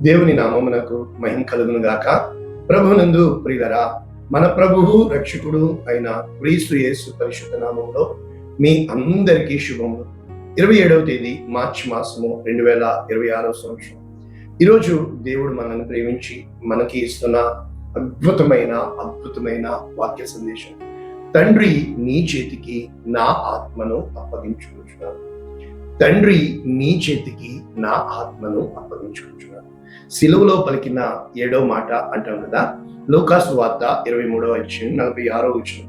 దేవుని నామమునకు మహిమ కలుగును గాక. ప్రభువునందు ప్రియులరా, మన ప్రభువు రక్షకుడు అయిన క్రీస్తు యేసు పరిశుద్ధ నామములో మీ అందరికీ శుభములు. 27వ తేదీ మార్చి మాసము 2026వ సంవత్సరం. ఈరోజు దేవుడు మనల్ని ప్రేమించి మనకి ఇస్తున్న అద్భుతమైన వాక్య సందేశం. తండ్రి నీ చేతికి నా ఆత్మను అప్పగించుకుంటున్నాను. తండ్రి నీ చేతికి నా ఆత్మను అప్పగించుకుంటున్నాను. సిలువలో పలికిన 7వ మాట అంటాం కదా, లూకాసు వార్త 23వ అధ్యాయం 46వ వచనం.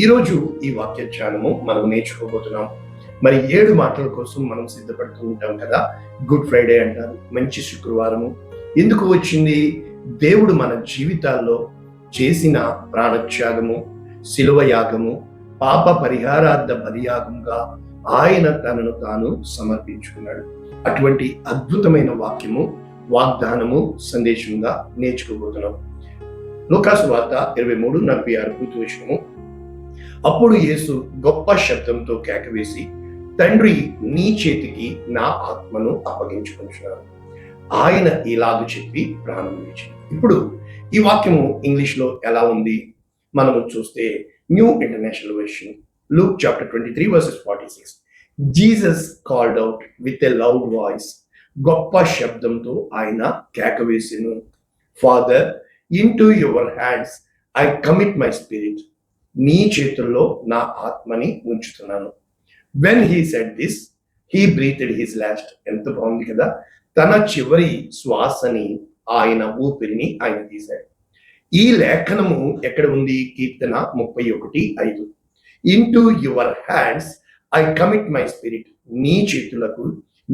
ఈరోజు ఈ వాక్య ధ్యానము మనం నేర్చుకోబోతున్నాం. మరి 7 మాటల కోసం మనం సిద్ధపడుతూ ఉంటాం కదా. గుడ్ ఫ్రైడే అంటారు, మంచి శుక్రవారము. ఎందుకు వచ్చింది? దేవుడు మన జీవితాల్లో చేసిన ప్రాణత్యాగము, శిలువ యాగము, పాప పరిహారార్థ బలియాగముగా ఆయన తనను తాను సమర్పించుకున్నాడు. అటువంటి అద్భుతమైన వాక్యము, వాగ్దానము, సందేశంగా నేర్చుకోబోతున్నాం. లూకాసు వార్త 23:46 పూర్తి వచనము. అప్పుడు యేసు గొప్ప శబ్దంతో కేకవేసి, తండ్రి నీ చేతికి నా ఆత్మను అప్పగించుకుంటున్నాను. ఆయన ఇలాగ చెప్పి ప్రాణం విడిచింది. ఇప్పుడు ఈ వాక్యము ఇంగ్లీష్ లో ఎలా ఉంది మనము చూస్తే, new international version, Luke chapter 23 verses 46. Jesus called out with a loud voice. గొప్ప శబ్దంతో ఆయన కేకవేసెను, father, into your hands I commit my spirit. నీ చేతుల్లో నా ఆత్మని ఉంచుతున్నాను. When he said this, he breathed his last. ఎంత బాగుంది కదా. తన చివరి శ్వాసని, ఆయన ఊపిరిని ఆయన తీశాడు. ఈ లేఖనము ఎక్కడ ఉంది? కీర్తన 31:5. Into your hands I commit my spirit. నీ చేతులకు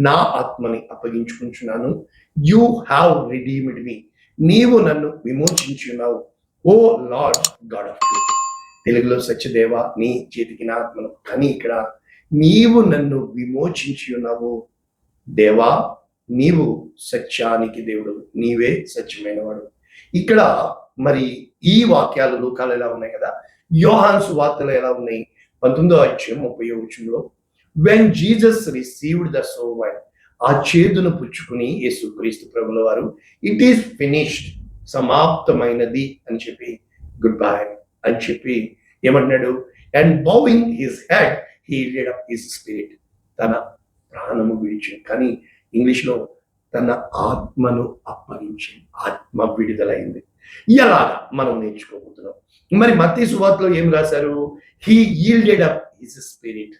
నా ఆత్మని అప్పగించుకుంటున్నాను. యూ హ్యావ్ రిడీమ్డ్ మీ. నీవు నన్ను విమోచించి ఉన్నావు. ఓ లార్డ్ గాడ్ ఆఫ్ ట్రూత్. తెలుగులో సత్యదేవ నీ చేతికి నా ఆత్మను, కానీ ఇక్కడ నీవు నన్ను విమోచించి ఉన్నావు. దేవా, నీవు సత్యానికి దేవుడు, నీవే సత్యమైన వాడు. ఇక్కడ మరి ఈ వాక్యాలు లూకాలు ఎలా ఉన్నాయి కదా, యోహాను సువార్తలు ఎలా ఉన్నాయి? 19వ అధ్యాయం 30వ వచనంలో, when Jesus received the soul, ఆ చేదును పుచ్చుకుని యేసుక్రీస్తు ప్రభుల వారు, ఇట్ ఈస్ ఫినిష్డ్, సమాప్తమైనది అని చెప్పి, గుడ్ బై అని చెప్పి ఏమంటున్నాడు? And bowing his head he yielded up his spirit. తన ప్రాణము విడిచింది, కానీ ఇంగ్లీష్ లో తన ఆత్మను అప్పగించింది. ఆత్మ విడుదలైంది. ఇలాగా మనం నేర్చుకోబోతున్నాం. మరి మత్తయి సువార్తలో ఏం రాశారు? He yielded up his spirit,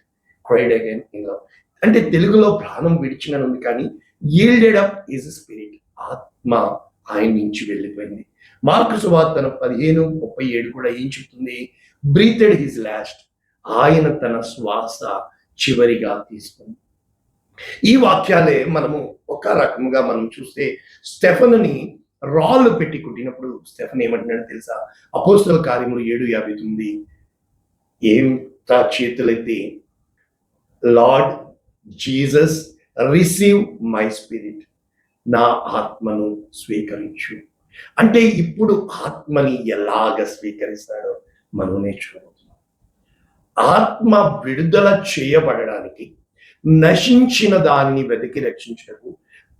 cried again in love. అంటే తెలుగులో ప్రాణం విడిచినని ఉంది, కానీ yielded up his spirit, ఆత్మ ఆయన నుంచి వెళ్ళిపోయింది. మార్కు సువార్త 15:37 కూడా ఏం చెప్తుంది? బ్రీతెడ్ హిస్ లాస్ట్, ఆయన తన శ్వాస చివరిగా తీసుకుంది. ఈ వాక్యాలే మనము ఒక రకముగా మనం చూస్తే, స్టెఫనుని రాళ్ళు పెట్టి కుట్టినప్పుడు స్టెఫన్ ఏమంటున్నాడు తెలుసా? అపోస్తల కార్యములు 7:59. ఏం చేతులైతే, Lord Jesus receive my spirit, నా ఆత్మను స్వీకరించు. అంటే ఇప్పుడు ఆత్మని ఎలాగ స్వీకరిస్తాడో మనం నేర్చుకోబోతున్నాం. ఆత్మ విడుదల చేయబడడానికి, నశించిన దానిని వెతికి రక్షించటకు,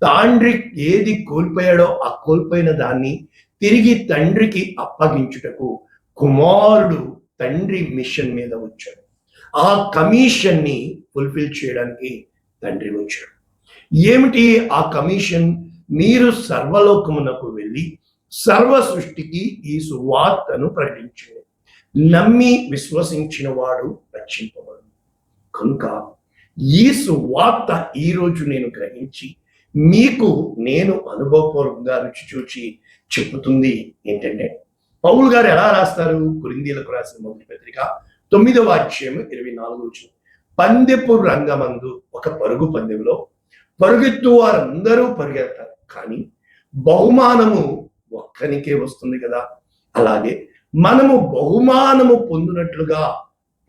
తండ్రి ఏది కోల్పోయాడో ఆ కోల్పోయిన దాన్ని తిరిగి తండ్రికి అప్పగించుటకు కుమారుడు తండ్రి మిషన్ మీద వచ్చాడు. ఆ కమిషన్ ని ఫుల్ఫిల్ చేయడానికి తండ్రి వచ్చాడు. ఏమిటి ఆ కమిషన్? మీరు సర్వలోకమునకు వెళ్ళి సర్వ సృష్టికి ఈ సువార్తను ప్రకటించండి. నమ్మి విశ్వసించిన వాడు రక్షింపబడు. కనుక ఈ సువార్త ఈరోజు నేను గ్రహించి మీకు నేను అనుభవపూర్వకంగా రుచి చూచి చెప్పుతుంది ఏంటంటే, పౌలు గారు ఎలా రాస్తారు? కొరింథీయులకు రాసిన మొదటి పత్రిక 9వ అధ్యాయం 24వ వచనం. పందెపు రంగమందు ఒక పరుగు పందెంలో పరుగెత్తు వారందరూ పరిగెత్తారు, కానీ బహుమానము ఒక్కనికే వస్తుంది కదా. అలాగే మనము బహుమానము పొందినట్లుగా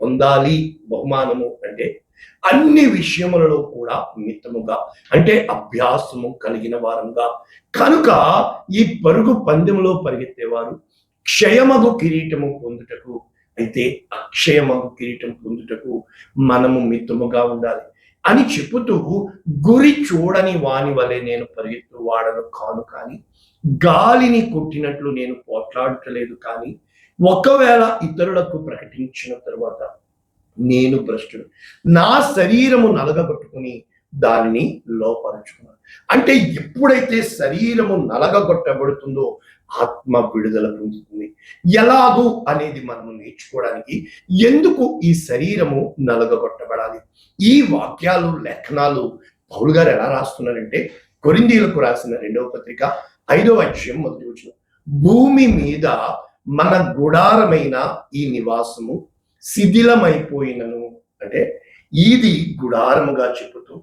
పొందాలి. బహుమానము అంటే అన్ని విషయములలో కూడా మితముగా, అంటే అభ్యాసము కలిగిన వారంగా. కనుక ఈ పరుగు పందెములో పరిగెత్తేవారు క్షయమగు కిరీటము పొందుటకు, అయితే అక్షయమగు కిరీటం పొందుటకు మనము మితముగా ఉండాలి. అని చెబుతూ, గురి చూడని వాని వలె నేను పరిగెత్తు వాడను కాను కానీ, గాలిని కొట్టినట్లు నేను పోట్లాడటలేదు కానీ, ఒకవేళ ఇతరులకు ప్రకటించిన తరువాత నేను భ్రష్టుడు, నా శరీరము నలగగొట్టుకుని దానిని లోపరుచుకున్నాను. అంటే ఎప్పుడైతే శరీరము నలగగొట్టబడుతుందో ఆత్మ విడుదల పొందుతుంది. ఎలాగూ అనేది మనము నేర్చుకోవడానికి, ఎందుకు ఈ శరీరము నలగగొట్టబడాలి, ఈ వాక్యాలు లేఖనాలు పౌలు గారు ఎలా రాస్తున్నారంటే, కొరింథీయులకు రాసిన 2వ పత్రిక 5వ అధ్యాయం 1వ వచనం, భూమి మీద మన గుడారమైన ఈ నివాసము శిథిలమైపోయినను, అంటే ఇది గుడారముగా చెబుతూ,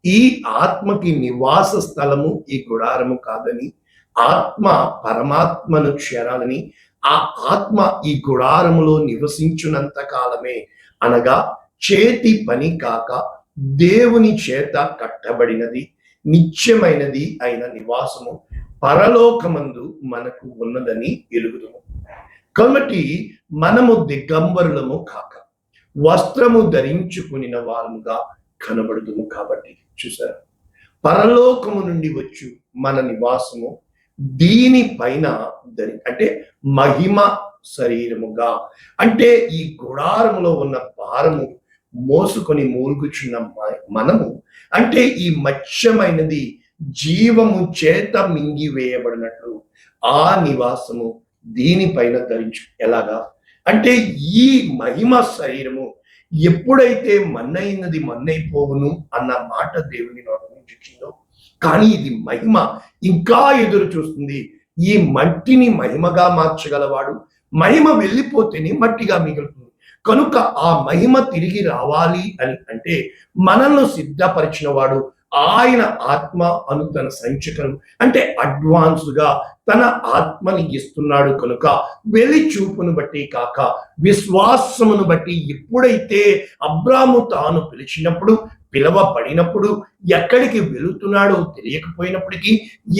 ఈ ఆత్మకి నివాస స్థలము ఈ గుడారము కాదని, ఆత్మ పరమాత్మను చేరాలని, ఆ ఆత్మ ఈ గుడారములో నివసించున్నంత కాలమే, అనగా చేతి పని కాక దేవుని చేత కట్టబడినది నిత్యమైనది అయిన నివాసము పరలోకమందు మనకు ఉన్నదని ఎరుగుదుము. కాబట్టి మనము దిగంబరులము కాక వస్త్రము ధరించుకునిన వారముగా కనబడుదుము. కాబట్టి చూసారు, పరలోకము నుండి వచ్చు మన నివాసము దీనిపైన అంటే మహిమ శరీరముగా, అంటే ఈ గుడారములో ఉన్న భారము మోసుకొని మూలుగుచున్న మనము, అంటే ఈ మత్స్యమైనది జీవము చేత మింగివేయబడినట్లు ఆ నివాసము దీనిపైన ధరించు. ఎలాగా అంటే ఈ మహిమ శరీరము ఎప్పుడైతే మన్నైనది మన్నైపోవును అన్న మాట దేవుని నోటి నుంచి వచ్చిందో, కానీ ఇది మహిమ ఇంకా ఎదురు చూస్తుంది. ఈ మట్టిని మహిమగా మార్చగలవాడు, మహిమ వెళ్ళిపోతేనే మట్టిగా మిగులుతుంది. కనుక ఆ మహిమ తిరిగి రావాలి అని అంటే మనల్ని సిద్ధపరిచిన వాడు ఆయన ఆత్మ అను తన సంచికను, అంటే అడ్వాన్స్ గా తన ఆత్మని ఇస్తున్నాడు. కనుక వెలి చూపును బట్టి కాక విశ్వాసమును బట్టి, ఎప్పుడైతే అబ్రాము తాను పిలవబడినప్పుడు ఎక్కడికి వెళుతున్నాడో తెలియకపోయినప్పటికీ,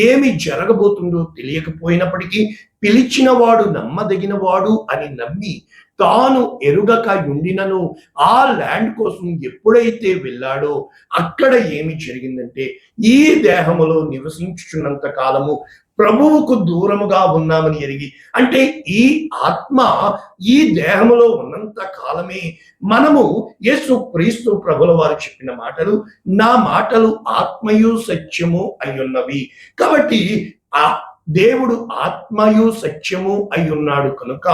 ఏమి జరగబోతుందో తెలియకపోయినప్పటికీ, పిలిచిన వాడు నమ్మదగిన వాడు అని నమ్మి తాను ఎరుగక ఉండినను ఆ ల్యాండ్ కోసం ఎప్పుడైతే వెళ్ళాడో అక్కడ ఏమి జరిగిందంటే, ఈ దేహములో నివసించుచున్నంత కాలము ప్రభువుకు దూరముగా ఉన్నామని ఎరిగి, అంటే ఈ ఆత్మ ఈ దేహములో ఉన్నంత కాలమే మనము యేసు క్రీస్తు ప్రభుల వారు చెప్పిన మాటలు, నా మాటలు ఆత్మయు సత్యము అయ్యున్నవి. కాబట్టి ఆ దేవుడు ఆత్మయు సత్యము అయి ఉన్నాడు కనుక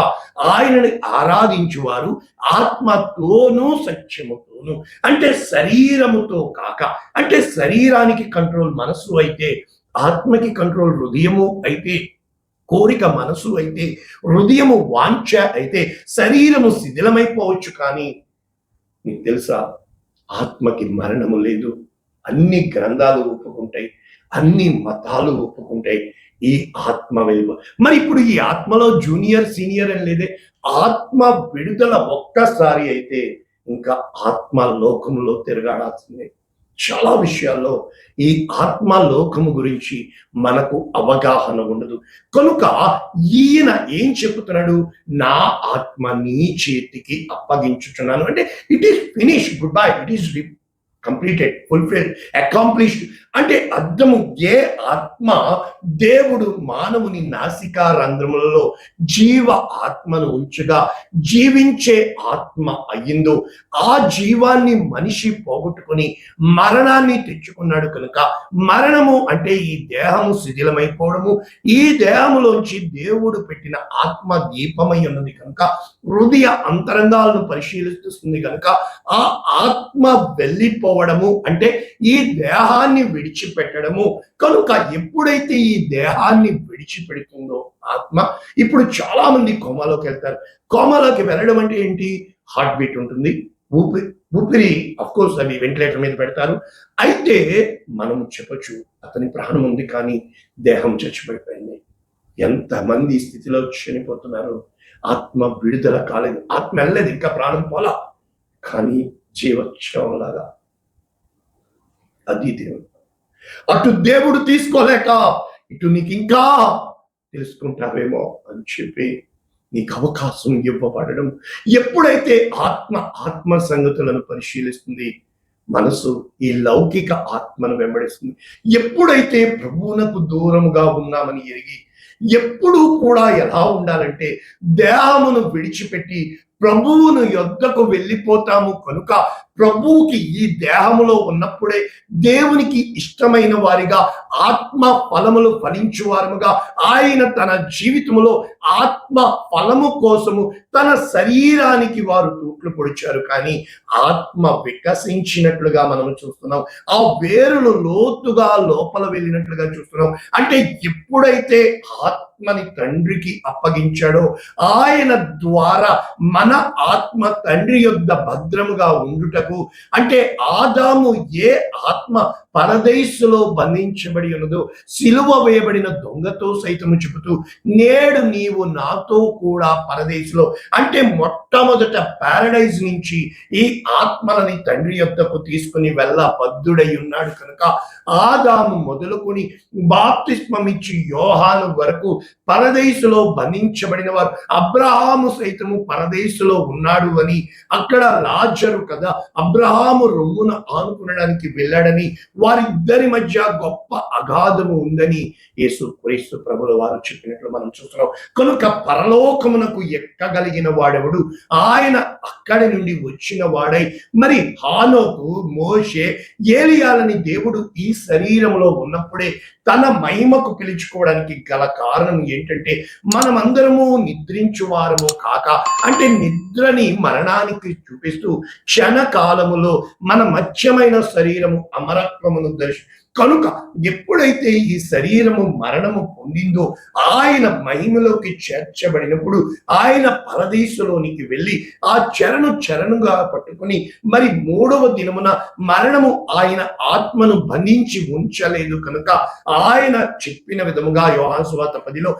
ఆయనని ఆరాధించువారు ఆత్మతోనూ సత్యముతోను, అంటే శరీరముతో కాక, అంటే శరీరానికి కంట్రోల్ మనసు అయితే, ఆత్మకి కంట్రోల్ హృదయము అయితే, కోరిక మనసు అయితే, హృదయము వాంఛ అయితే, శరీరము శిథిలమైపోవచ్చు. కానీ మీకు తెలుసా, ఆత్మకి మరణము లేదు. అన్ని గ్రంథాలు ఒప్పుకుంటాయి, అన్ని మతాలు ఒప్పుకుంటాయి ఈ ఆత్మ వెలుగు. మరి ఇప్పుడు ఈ ఆత్మలో జూనియర్ సీనియర్ అని లేదే, ఆత్మ విడుదల ఒక్కసారి అయితే ఇంకా ఆత్మ లోకంలో తిరగాడాల్సిందే. చాలా విషయాల్లో ఈ ఆత్మ లోకము గురించి మనకు అవగాహన ఉండదు. కనుక ఈయన ఏం చెప్తున్నాడు, నా ఆత్మ నీ చేతికి అప్పగించుచున్నాను, అంటే it is finish, good bye, it is completed, fulfilled, accomplished. అంటే అర్థము, ఏ ఆత్మ దేవుడు మానవుని నాసికా రంధ్రములలో జీవ ఆత్మను ఉంచగా జీవించే ఆత్మ అయ్యిందో, ఆ జీవాన్ని మనిషి పోగొట్టుకుని మరణాన్ని తెచ్చుకున్నాడు. కనుక మరణము అంటే ఈ దేహము శిథిలమైపోవడము, ఈ దేహములోంచి దేవుడు పెట్టిన ఆత్మ దీపమై ఉన్నది కనుక హృదయ అంతరంగాలను పరిశీలిస్తుంది కనుక ఆ ఆత్మ వెళ్ళిపోవడము అంటే ఈ దేహాన్ని విడిచిపెట్టడము. కనుక ఎప్పుడైతే ఈ దేహాన్ని విడిచిపెడుతుందో ఆత్మ, ఇప్పుడు చాలా మంది కోమాలోకి వెళ్తారు. కోమాలోకి వెళ్ళడం అంటే ఏంటి, హార్ట్ బీట్ ఉంటుంది, ఊపిరి అఫ్ కోర్స్ అవి వెంటిలేటర్ మీద పెడతారు. అయితే మనం చెప్పొచ్చు అతని ప్రాణం ఉంది కానీ దేహం చచ్చిపోయిపోయింది. ఎంతమంది ఈ స్థితిలో చనిపోతున్నారు, ఆత్మ విడుదల కాలేదు, ఆత్మ వెళ్ళలేదు, ఇంకా ప్రాణం పోలా, కానీ జీవోత్సవంలాగా. అది దేవుడు. అటు దేవుడు తీసుకోలేక ఇటు నీకు ఇంకా తెలుసుకుంటావేమో అని చెప్పి నీకు అవకాశం ఇవ్వబడడం. ఎప్పుడైతే ఆత్మ సంగతులను పరిశీలిస్తుంది, మనసు ఈ లౌకిక ఆత్మను వెంబడిస్తుంది. ఎప్పుడైతే ప్రభువునకు దూరముగా ఉన్నామని ఎరిగి ఎప్పుడూ కూడా ఎలా ఉండాలంటే దేహమును విడిచిపెట్టి ప్రభువును యొద్దకు వెళ్ళిపోతాము కనుక ప్రభువుకి ఈ దేహములో ఉన్నప్పుడే దేవునికి ఇష్టమైన వారిగా ఆత్మ ఫలములు ఫలించువారముగా ఆయన తన జీవితంలో ఆత్మ ఫలము కోసము తన శరీరానికి వారు తూట్లు పొడిచారు. కానీ ఆత్మ వికసించినట్లుగా మనం చూస్తున్నాం. ఆ వేరులు లోతుగా లోపల వెళ్ళినట్లుగా చూస్తున్నాం. అంటే ఎప్పుడైతే ఆత్మని తండ్రికి అప్పగించాడో ఆయన ద్వారా మన ఆత్మ తండ్రి యొద్ద భద్రముగా ఉండుటకు, అంటే ఆదాము ఏ ఆత్మ పరదేశులో బంధించబడి ఉన్నదో సిలువ వేయబడిన దొంగతో సైతము చెబుతూ నేడు నీవు నాతో కూడా పరదేశులో, అంటే మొట్టమొదట పారడైజ్ నుంచి ఈ ఆత్మలని తండ్రి యొద్దకు తీసుకుని వెళ్ళ బద్ధుడై ఉన్నాడు కనుక ఆదాము మొదలుకొని బాప్తిస్మమిచ్చి యోహాను వరకు పరదేశులో బంధించబడిన వారు, అబ్రహాము సైతము పరదేశులో ఉన్నాడు అని, అక్కడ లాజరు కదా అబ్రహాము రొమ్మున ఆనుకునడానికి వెళ్ళాడని, వారిద్దరి మధ్య గొప్ప అగాధము ఉందని యేసుక్రీస్తు ప్రభుల వారు చెప్పినట్లు మనం చూస్తున్నాం. కనుక పరలోకమునకు ఎక్కగలిగిన వాడెవడు? ఆయన అక్కడి నుండి వచ్చిన వాడై మరి హానోకు, మోషే, ఏలియాలని దేవుడు ఈ శరీరంలో ఉన్నప్పుడే తన మహిమకు పిలుచుకోవడానికి గల కారణం ఏంటంటే మనమందరము నిద్రించువారము కాక, అంటే నిద్రని మరణానికి చూపిస్తూ క్షణకాలములో మన మధ్యమైన శరీరము అమరత్వమును కనుక ఎప్పుడైతే ఈ శరీరము మరణము పొందిందో ఆయన మహిమలోకి చేర్చబడినప్పుడు ఆయన పరదేశంలోనికి వెళ్ళి ఆ చెరనుగా పట్టుకుని మరి 3వ దినమున మరణము ఆయన ఆత్మను బంధించి ఉంచలేదు కనుక ఆయన చెప్పిన విధముగా యోహాను సువార్త 10లో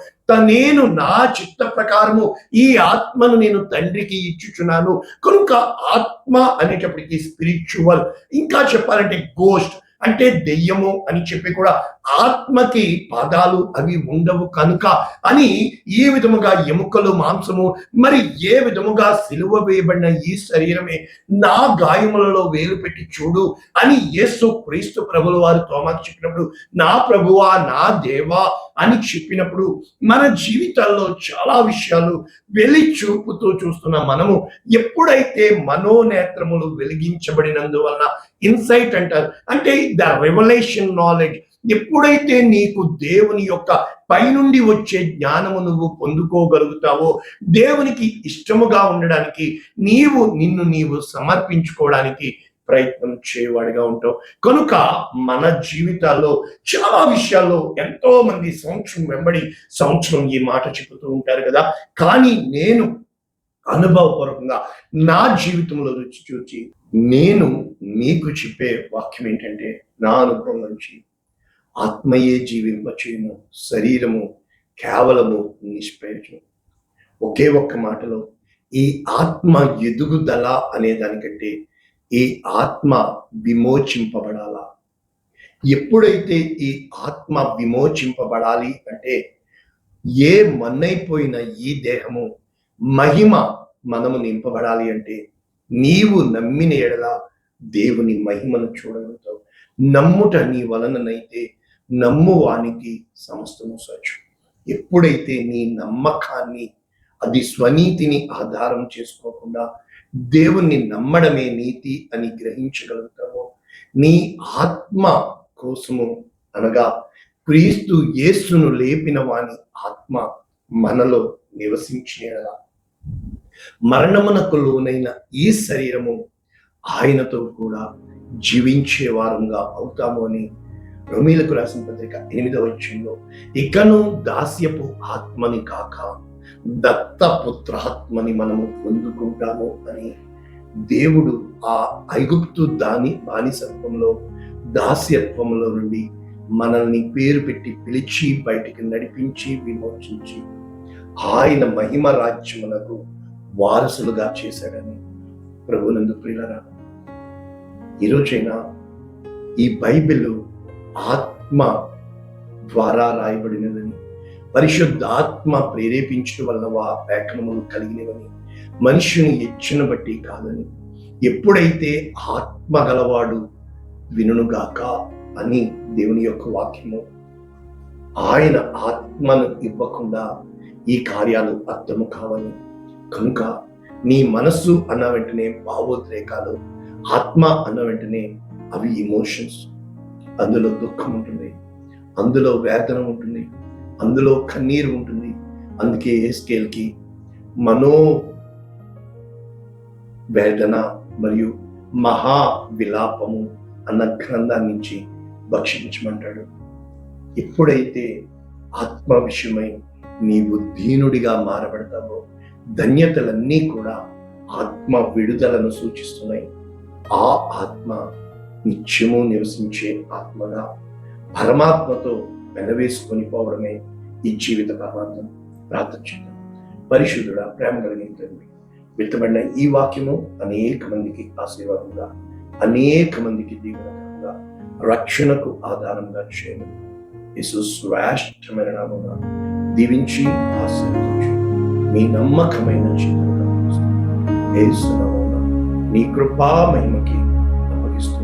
నేను నా చిత్త ప్రకారము ఈ ఆత్మను నేను తండ్రికి ఇచ్చుచున్నాను. కనుక ఆత్మ అనేటప్పటికీ స్పిరిచువల్, ఇంకా చెప్పాలంటే గోస్ట్ అంటే దెయ్యము అని చెప్పి కూడా ఆత్మకి పాదాలు అవి ఉండవు కనుక అని ఈ విధముగా ఎముకలు మాంసము మరి ఏ విధముగా సిలువ వేయబడిన ఈ శరీరమే నా గాయములలో వేలు పెట్టి చూడు అని యేసు క్రీస్తు ప్రభుల వారు తోమాకు చెప్పినప్పుడు నా ప్రభువా నా దేవా అని చెప్పినప్పుడు మన జీవితాల్లో చాలా విషయాలు వెలి చూపుతూ చూస్తున్న మనము ఎప్పుడైతే మనోనేత్రములు వెలిగించబడినందువలన ఇన్సైట్ అంటారు, అంటే ద రెవల్యూషన్ నాలెడ్జ్, ఎప్పుడైతే నీకు దేవుని యొక్క పైనుండి వచ్చే జ్ఞానము నువ్వు పొందుకోగలుగుతావో దేవునికి ఇష్టముగా ఉండడానికి నిన్ను నీవు సమర్పించుకోవడానికి ప్రయత్నం చేయవాడిగా ఉంటావు. కనుక మన జీవితాల్లో చాలా విషయాల్లో ఎంతో మంది సంవత్సరం ఈ మాట చెబుతూ ఉంటారు కదా, కానీ నేను అనుభవపూర్వకంగా నా జీవితంలో రుచి చూచి నేను మీకు చెప్పే వాక్యం ఏంటంటే నా అనుభవం నుంచి ఆత్మయే జీవింపచేయును, శరీరము కేవలము నిష్ప్రయోజనం. ఒకే ఒక్క మాటలో ఈ ఆత్మ ఎదుగుదల అనే దానికంటే ఈ ఆత్మ విమోచింపబడాలా. ఎప్పుడైతే ఈ ఆత్మ విమోచింపబడాలి అంటే ఏ మన్నైపోయిన ఈ దేహము మహిమ మనము నింపబడాలి అంటే నీవు నమ్మిన ఎడల దేవుని మహిమను చూడగలుగుతావు. నమ్ముట నీ వలననైతే నమ్మువానికి సమస్తము సాధ్యం. ఎప్పుడైతే నీ నమ్మకాన్ని అది స్వనీతిని ఆధారం చేసుకోకుండా దేవుణ్ణి నమ్మడమే నీతి అని గ్రహించగలుగుతావో నీ ఆత్మ కోసము అనగా క్రీస్తు యేసును లేపిన వాని ఆత్మ మనలో నివసించేలా మరణమునకు లోనైన ఈ శరీరము ఆయనతో కూడా జీవించే వారంగా అవుతాము అని రోమీయులకు రాసిన పత్రిక 8వ అధ్యాయంలో ఇకను దాస్యపు ఆత్మని కాక దత్తపుత్రాత్మని మనము పొందుకుంటాము అని దేవుడు ఆ ఐగుప్తు బానిసత్వంలో దాస్యత్వంలో నుండి మనల్ని పేరు పెట్టి పిలిచి బయటికి నడిపించి విమోచించి ఆయన మహిమ రాజ్యమునకు వారసులుగా చేశాడని ప్రభునందు ప్రియులారా, ఈరోజైనా ఈ బైబిల్ ఆత్మ ద్వారా రాయబడినదని, పరిశుద్ధాత్మ ప్రేరేపించడం వల్ల లేఖనములు కలిగినవని, మనుషుని ఇచ్చను బట్టి కాదని, ఎప్పుడైతే ఆత్మ గలవాడు వినుగాక అని దేవుని యొక్క వాక్యము, ఆయన ఆత్మను ఇవ్వకుండా ఈ కార్యాలు అర్థము కావని. కనుక నీ మనస్సు అన్న వెంటనే భావోద్రేకాలు, ఆత్మ అన్న వెంటనే అవి ఇమోషన్స్. అందులో దుఃఖం ఉంటుంది, అందులో వేదన ఉంటుంది, అందులో కన్నీరు ఉంటుంది. అందుకే ఎస్కేల్కి మనో వేదన మరియు మహా విలాపము అన్న గ్రంథాన్ని నుంచి భక్షించమంటాడు. ఎప్పుడైతే ఆత్మ విషయమై నీవు దీనుడిగా మారబడతావో, ధన్యతలన్నీ కూడా ఆత్మ విడుదలను సూచిస్తున్నాయి. ఆ ఆత్మ నిత్యము నివసించే ఆత్మగా పరమాత్మతో వెనవేసుకొని పోవడమే ఈ జీవిత పరమాత్మ. ప్రార్థన చేద్దాం. పరిశుద్ధుడా, ప్రేమ కలిగిన తండ్రి, విత్తబడిన ఈ వాక్యము అనేక మందికి ఆశీర్వాదంగా, అనేక మందికి దీవెనకరంగా, రక్షణకు ఆధారంగా చేయమని యేసు శ్రేష్టమైన నామమున దీవించి ఆశీర్వదించు. మీ నమ్మకమైన జీవితంగా యేసు నామమున నీ కృపా మహిమకి అప్పగిస్తూ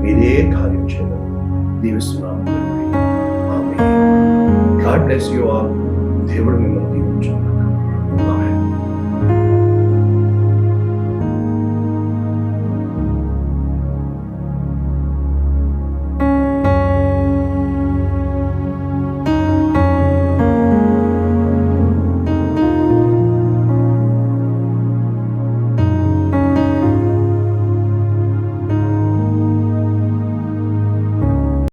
మీరే కార్యం చేయమని దీవిస్తున్నాము తండ్రి. Amen. God bless you all. దేవుడు మిమ్మల్ని దీవించుగాక. ఆమేన్.